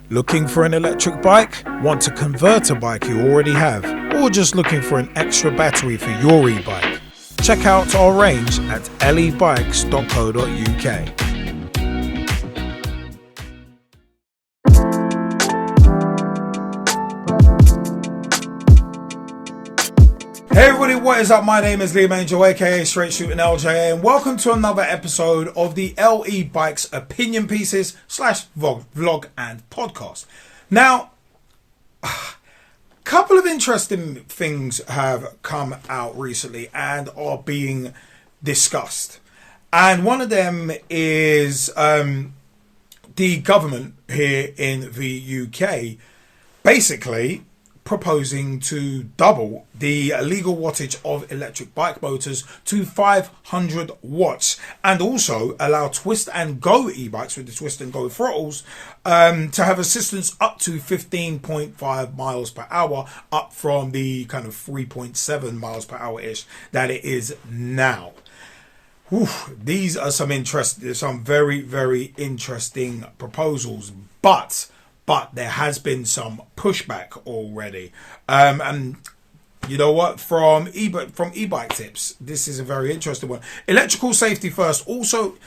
Looking for an electric bike? Want to convert a bike you already have? Or just looking for an extra battery for your e-bike? Check out our range at lebikes.co.uk. Hey everybody, what is up? My name is Liam Angel, aka Straight Shooting LJ, and welcome to another episode of the LE Bikes opinion pieces / vlog and podcast. Now, a couple of interesting things have come out recently and are being discussed. And one of them is the government here in the UK basically proposing to double the legal wattage of electric bike motors to 500 watts and also allow twist and go e-bikes with the twist and go throttles to have assistance up to 15.5 miles per hour, up from the kind of 3.7 miles per hour ish that it is now. Whew, these are some very, very interesting proposals, but there has been some pushback already. And you know what? From e-bike tips, this is a very interesting one. Electrical Safety First also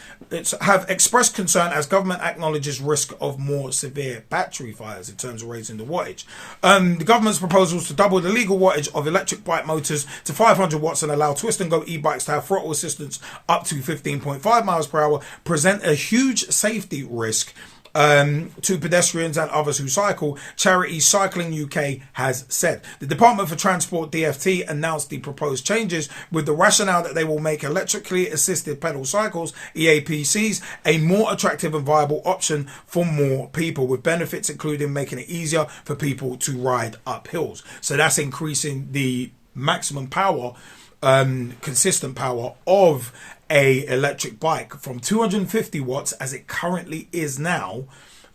have expressed concern as government acknowledges risk of more severe battery fires in terms of raising the wattage. The government's proposals to double the legal wattage of electric bike motors to 500 watts and allow twist and go e-bikes to have throttle assistance up to 15.5 miles per hour present a huge safety risk to pedestrians and others who cycle, Charity Cycling UK has said. The Department for Transport DFT announced the proposed changes with the rationale that they will make electrically assisted pedal cycles, EAPCs, a more attractive and viable option for more people, with benefits including making it easier for people to ride up hills. So that's increasing the maximum power, consistent power of a electric bike from 250 watts as it currently is now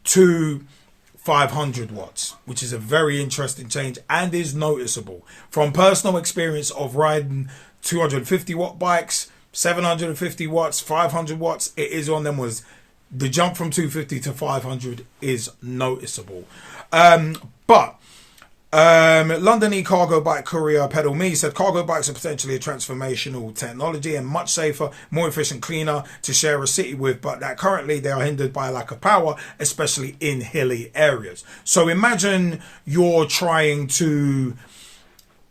to 500 watts, which is a very interesting change and is noticeable. From personal experience of riding 250 watt bikes, 750 watts, 500 watts, it is on them, was the jump from 250 to 500 is noticeable. London e-cargo bike courier Pedal Me said cargo bikes are potentially a transformational technology and much safer, more efficient, cleaner to share a city with, but that currently they are hindered by a lack of power, especially in hilly areas. So imagine you're trying to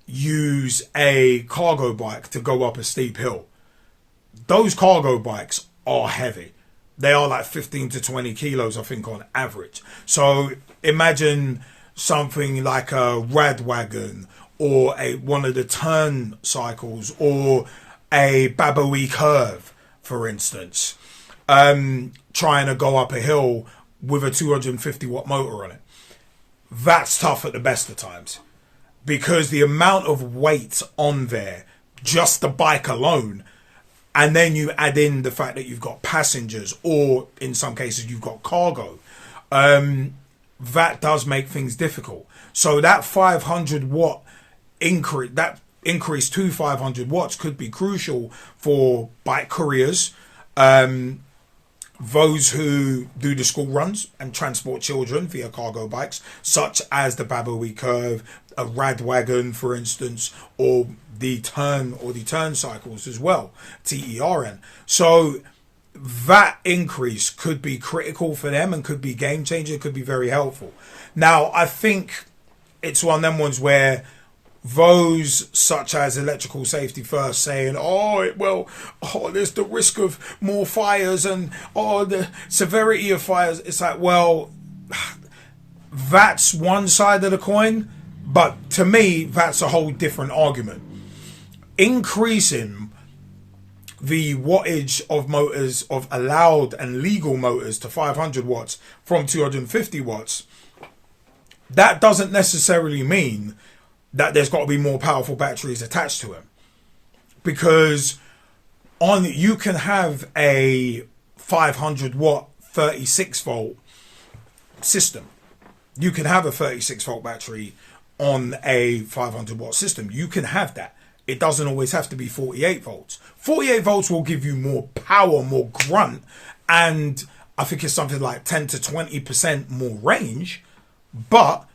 use a cargo bike to go up a steep hill. Those cargo bikes are heavy. They are like 15 to 20 kilos, I think, on average. So imagine something like a rad wagon or one of the turn cycles or a Baboe curve, for instance, trying to go up a hill with a 250 watt motor on it. That's tough at the best of times, because the amount of weight on there, just the bike alone, and then you add in the fact that you've got passengers or in some cases you've got cargo, that does make things difficult. So that 500 watt increase to 500 watts could be crucial for bike couriers, those who do the school runs and transport children via cargo bikes, such as the Baboe curve, a rad wagon, for instance, or the turn cycles as well, TERN. So that increase could be critical for them and could be game changing, could be very helpful. Now, I think it's one of them ones where those such as Electrical Safety First saying, there's the risk of more fires and the severity of fires. It's like, well, that's one side of the coin, but to me, that's a whole different argument. Increasing the wattage of motors, of allowed and legal motors, to 500 watts from 250 watts, that doesn't necessarily mean that there's got to be more powerful batteries attached to them. Because you can have a 500 watt 36 volt system. You can have a 36 volt battery on a 500 watt system. You can have that. It doesn't always have to be 48 volts. 48 volts will give you more power, more grunt, and I think it's something like 10 to 20% more range, but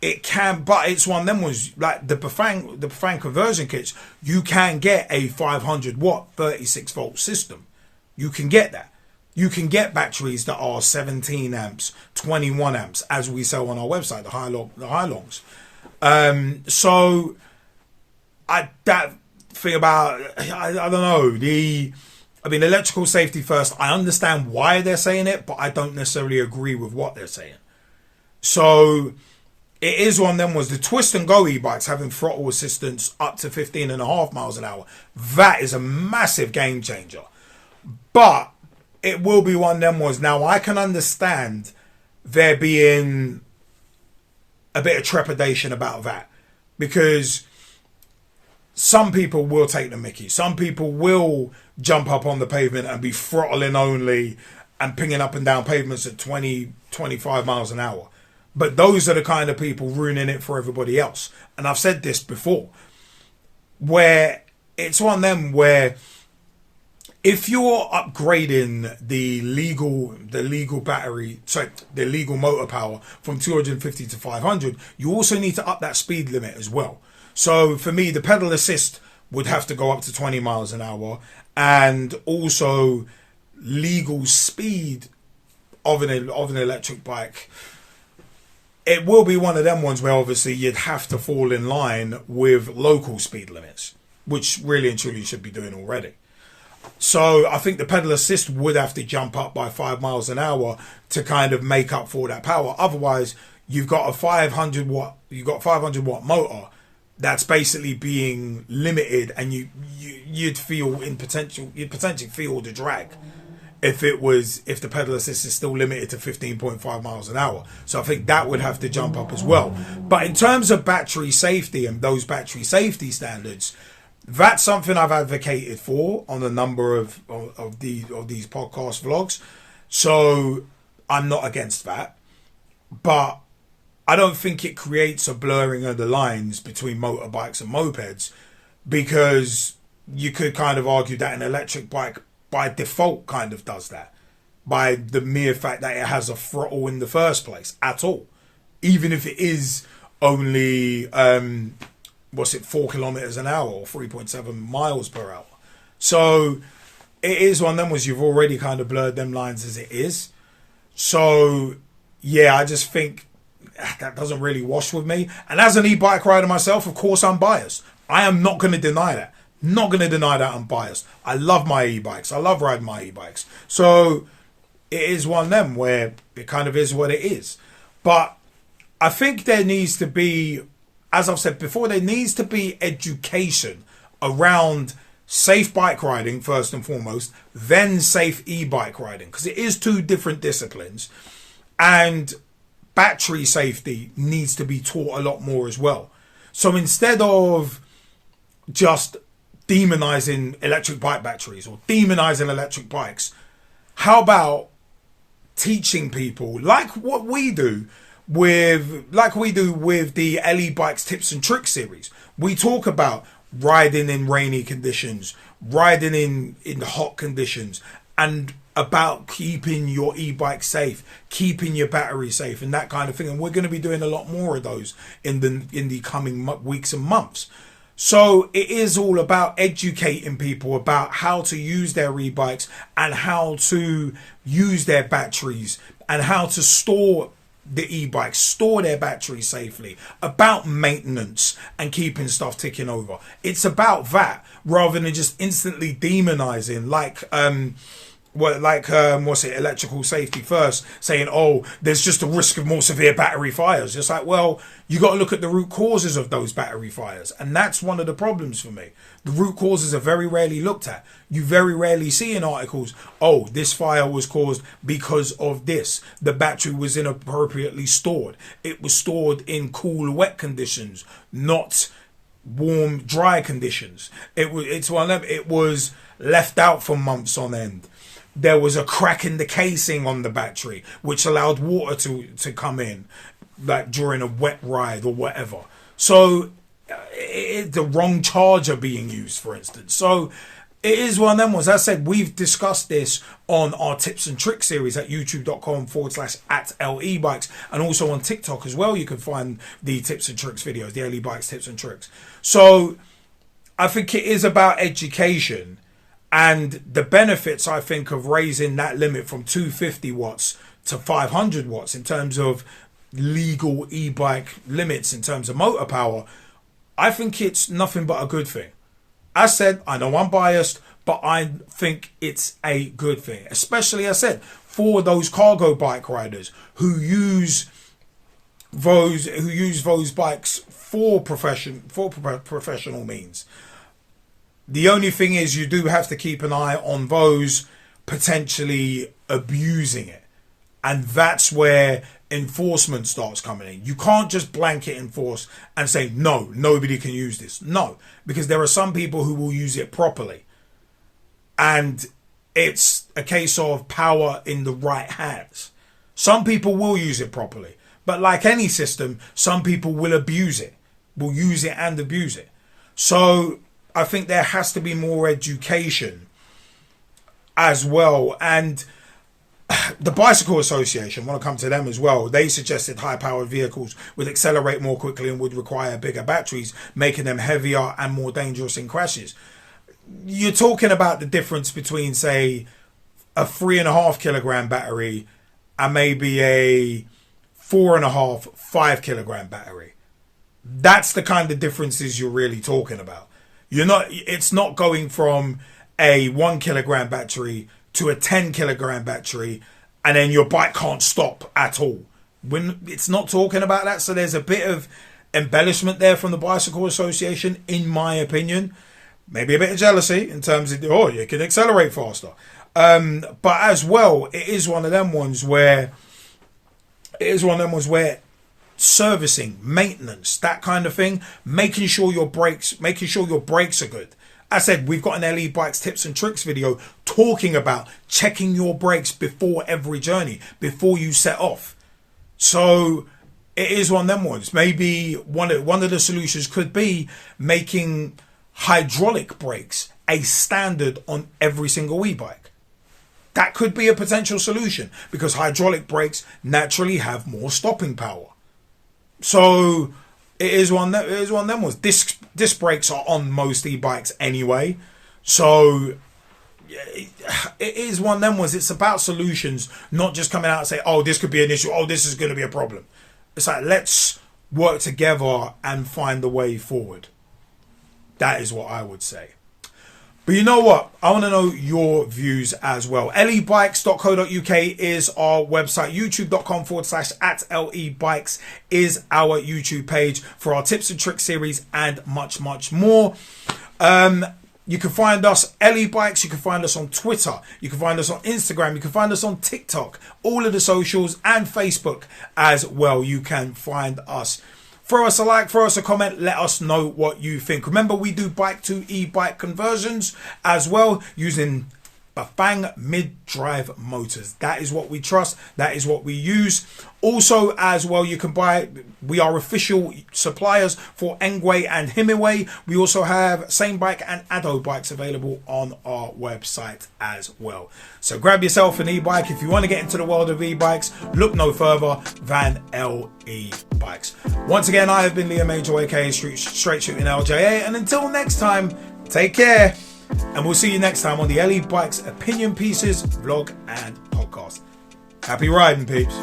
it's one of them ones like the Bafang conversion kits. You can get a 500 watt 36 volt system. You can get that. You can get batteries that are 17 amps, 21 amps, as we sell on our website, the hailongs. So that thing about, I don't know, electrical safety first. I understand why they're saying it, but I don't necessarily agree with what they're saying. So it is one of them was the twist and go e-bikes having throttle assistance up to 15.5 miles an hour. That is a massive game changer. But it will be one of them was, now I can understand there being a bit of trepidation about that, because some people will take the mickey. Some people will jump up on the pavement and be throttling only and pinging up and down pavements at 20, 25 miles an hour. But those are the kind of people ruining it for everybody else. And I've said this before, where it's one of them where if you're upgrading the legal motor power from 250 to 500, you also need to up that speed limit as well. So for me, the pedal assist would have to go up to 20 miles an hour, and also legal speed of an electric bike. It will be one of them ones where obviously you'd have to fall in line with local speed limits, which really and truly should be doing already. So I think the pedal assist would have to jump up by 5 miles an hour to kind of make up for that power. Otherwise, you've got a 500 watt motor that's basically being limited, and you'd potentially feel the drag if the pedal assist is still limited to 15.5 miles an hour. So I think that would have to jump up as well. But in terms of battery safety and those battery safety standards, that's something I've advocated for on a number of these podcast vlogs. So I'm not against that. But I don't think it creates a blurring of the lines between motorbikes and mopeds, because you could kind of argue that an electric bike by default kind of does that, by the mere fact that it has a throttle in the first place at all, even if it is only 4 kilometers an hour or 3.7 miles per hour. So it is one of them was you've already kind of blurred them lines as it is. So yeah, I just think that doesn't really wash with me. And as an e-bike rider myself, of course I'm biased. I am not going to deny that. Not going to deny that I'm biased. I love my e-bikes. I love riding my e-bikes. So it is one of them where it kind of is what it is. But I think there needs to be, as I've said before, there needs to be education around safe bike riding first and foremost, then safe e-bike riding, because it is two different disciplines. And battery safety needs to be taught a lot more as well. So instead of just demonizing electric bike batteries or demonizing electric bikes, how about teaching people like what we do with the E-Bikes Tips and Tricks series? We talk about riding in rainy conditions, riding in hot conditions, and about keeping your e-bike safe, keeping your battery safe, and that kind of thing. And we're going to be doing a lot more of those in the coming weeks and months. So it is all about educating people about how to use their e-bikes and how to use their batteries and how to store the e-bikes, store their batteries safely, about maintenance and keeping stuff ticking over. It's about that rather than just instantly demonizing electrical safety first, saying, oh, there's just a risk of more severe battery fires. It's like, well, you got to look at the root causes of those battery fires. And that's one of the problems for me. The root causes are very rarely looked at. You very rarely see in articles, oh, this fire was caused because of this. The battery was inappropriately stored. It was stored in cool, wet conditions, not warm, dry conditions. It's one of them. It was left out for months on end. There was a crack in the casing on the battery, which allowed water to come in, like during a wet ride or whatever. So the wrong charger being used, for instance. So it is one of them ones. As I said, we've discussed this on our tips and tricks series at youtube.com/@LE-Bikes, and also on TikTok as well. You can find the tips and tricks videos, the LE Bikes tips and tricks. So I think it is about education and the benefits, I think, of raising that limit from 250 watts to 500 watts in terms of legal e-bike limits, in terms of motor power. I think it's nothing but a good thing. As said, I know I'm biased, but I think it's a good thing, especially, as said, for those cargo bike riders who use those bikes for professional means. The only thing is, you do have to keep an eye on those potentially abusing it, and that's where enforcement starts coming in. You can't just blanket enforce and say, no, nobody can use this. No, because there are some people who will use it properly. And it's a case of power in the right hands. Some people will use it properly. But like any system, some people will abuse it, will use it and abuse it. So I think there has to be more education as well. And the Bicycle Association, I want to come to them as well. They suggested high-powered vehicles would accelerate more quickly and would require bigger batteries, making them heavier and more dangerous in crashes. You're talking about the difference between, say, a 3.5 kilogram battery and maybe a 4.5, 5 kilogram battery. That's the kind of differences you're really talking about. It's not going from a 1 kilogram battery to a 10 kilogram battery and then your bike can't stop at all. When it's not talking about that. So there's a bit of embellishment there from the Bicycle Association, in my opinion. Maybe a bit of jealousy in terms of, you can accelerate faster. But as well, it is one of them ones where servicing, maintenance, that kind of thing, making sure your brakes are good. I said, we've got an LE Bikes tips and tricks video talking about checking your brakes before every journey, before you set off. So it is one of them ones. Maybe one of the solutions could be making hydraulic brakes a standard on every single e-bike. That could be a potential solution because hydraulic brakes naturally have more stopping power. So it is one of them ones. Disc brakes are on most e-bikes anyway. So it is one of them ones. It's about solutions, not just coming out and say, oh, this could be an issue. Oh, this is going to be a problem. It's like, let's work together and find the way forward. That is what I would say. But you know what? I want to know your views as well. lebikes.co.uk is our website. youtube.com/@LEBikes is our YouTube page for our tips and tricks series and much, much more. You can find us, LE Bikes. You can find us on Twitter. You can find us on Instagram. You can find us on TikTok. All of the socials and Facebook as well. You can find us. Throw us a like, throw us a comment, let us know what you think. Remember, we do bike to e-bike conversions as well using Bafang mid-drive motors. That is what we trust. That is what we use. Also, as well, you can buy, we are official suppliers for Engwe and Himiway. We also have samebike and ado bikes available on our website as well. So grab yourself an e-bike. If you want to get into the world of e-bikes, look no further than LE Bikes. Once again, I have been Liam Angel, aka Straight Shooting LJA. And until next time, take care. And we'll see you next time on the LE Bikes Opinion Pieces vlog and podcast. Happy riding, peeps.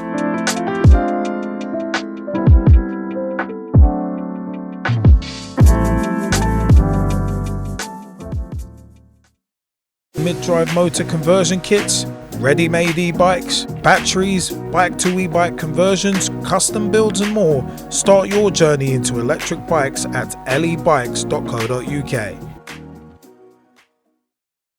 Mid-drive motor conversion kits, ready-made e-bikes, batteries, bike to e-bike conversions, custom builds and more. Start your journey into electric bikes at lebikes.co.uk.